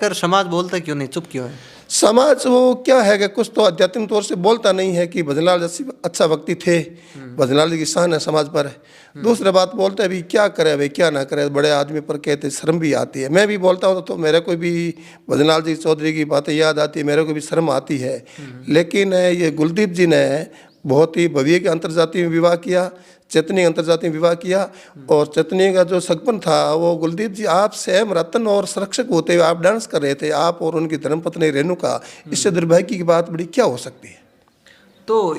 कर समाज बोलता क्यों नहीं, चुप क्यों है? समाज वो क्या है कि कुछ तो आध्यात्मिक तौर से बोलता नहीं है कि भजनलाल जैसे अच्छा व्यक्ति थे, भजनलाल जी की शान है समाज पर। दूसरी बात बोलते हैं भी क्या करे भाई क्या ना करे, बड़े आदमी पर कहते शर्म भी आती है। मैं भी बोलता हूँ तो मेरे को भी भजनलाल जी चौधरी की बातें याद आती है, मेरे को भी शर्म आती है। लेकिन ये गुलदीप जी ने बहुत ही भव्य के अंतर्जातीय में विवाह किया, चैतन्य अंतर्जातीय में विवाह किया। और चैतन्य का जो सगपन था वो गुलदीप जी आप स्वयं रतन और संरक्षक होते हुए आप डांस कर रहे थे, आप और उनकी धर्मपत्नी रेणुका। इससे दुर्भाग्य की बात बड़ी क्या हो सकती है? तो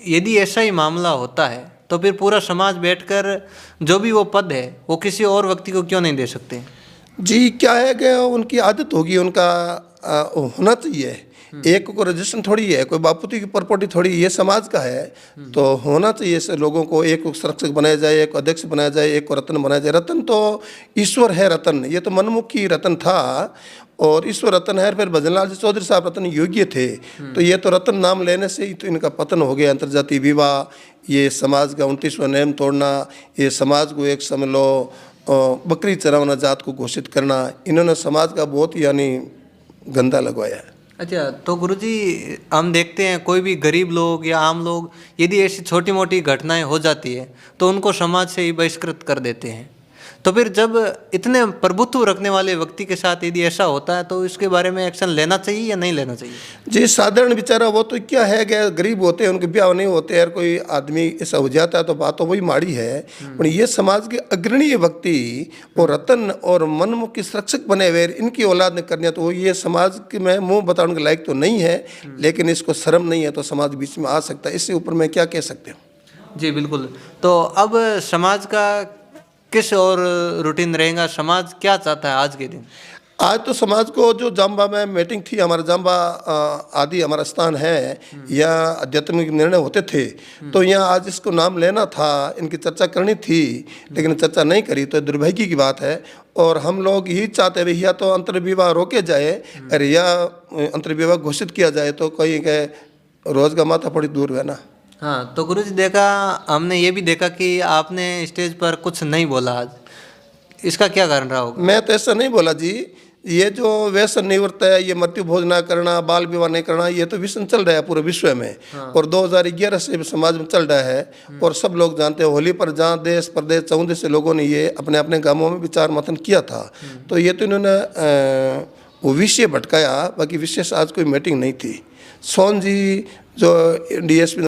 यदि ऐसा ही मामला होता है तो फिर पूरा समाज बैठकर जो भी वो पद है वो किसी और व्यक्ति को क्यों नहीं दे सकते? जी क्या है कि उनकी आदत होगी, उनका होना चाहिए। एक को रजिस्ट्रेशन थोड़ी है, कोई बापूजी की प्रॉपर्टी थोड़ी, ये समाज का है। तो होना चाहिए ऐसे लोगों को, एक को संरक्षक बनाया जाए, एक को अध्यक्ष बनाया जाए, एक को रतन बनाया जाए। रतन तो ईश्वर है, रतन ये तो मनमुखी रतन था और ईश्वर रतन है। फिर भजनलाल जी चौधरी साहब रतन योग्य थे, तो ये तो रतन नाम लेने से ही तो इनका पतन हो गया। अंतर्जातीय विवाह, ये समाज का 29वां नियम तोड़ना, ये समाज को एक समझ लो बकरी चरावना जात को घोषित करना, इन्होंने समाज का बहुत यानी गंदा लगवाया है। अच्छा, तो गुरुजी हम देखते हैं कोई भी गरीब लोग या आम लोग यदि ऐसी छोटी मोटी घटनाएं हो जाती है तो उनको समाज से ही बहिष्कृत कर देते हैं। तो फिर जब इतने प्रभुत्व रखने वाले व्यक्ति के साथ यदि ऐसा होता है तो इसके बारे में एक्शन लेना चाहिए या नहीं लेना चाहिए? जी साधारण बेचारा वो तो क्या है कि गरीब होते हैं, उनके ब्याह नहीं होते, यार कोई आदमी ऐसा हो जाता है तो बात तो वही माड़ी है। पर ये समाज के अग्रणीय व्यक्ति और रतन और मनमुख के संरक्षक बने हुए इनकी औलाद ने करनी है, तो ये समाज के में मुँह बताने के लायक तो नहीं है। लेकिन इसको शर्म नहीं है तो समाज बीच में आ सकता है, इससे ऊपर मैं क्या कह सकते हूँ। जी बिल्कुल। तो अब समाज का किस और रूटीन रहेगा, समाज क्या चाहता है आज के दिन? आज तो समाज को जो जाम्बा में मीटिंग थी, हमारा जाम्बा आदि हमारा स्थान है, यहाँ आध्यात्मिक निर्णय होते थे, तो यहाँ आज इसको नाम लेना था, इनकी चर्चा करनी थी, लेकिन चर्चा नहीं करी तो दुर्भाग्य की बात है। और हम लोग यही चाहते हैं या तो अंतर्विवाह रोके जाए और या अंतर्विवाह घोषित किया जाए तो कहीं के रोज का माथा पड़ी दूर है ना। हाँ, तो गुरुजी देखा, हमने ये भी देखा कि आपने स्टेज पर कुछ नहीं बोला आज, इसका क्या कारण रहा होगा? मैं तो ऐसा नहीं बोला जी, ये जो व्यसन निवृत्त है, ये मृत्यु भोज ना करना, बाल विवाह नहीं करना, ये तो व्यसन चल रहा है पूरे विश्व में। और 2011 से समाज में चल रहा है। और सब लोग जानते हैं होली पर जहाँ देश प्रदेश 14 से लोगों ने ये अपने अपने गांवों में विचार मंथन किया था, तो ये तो इन्होंने वो विषय भटकाया, बाकी विशेष आज कोई मीटिंग नहीं थी। सोन जी जो DSP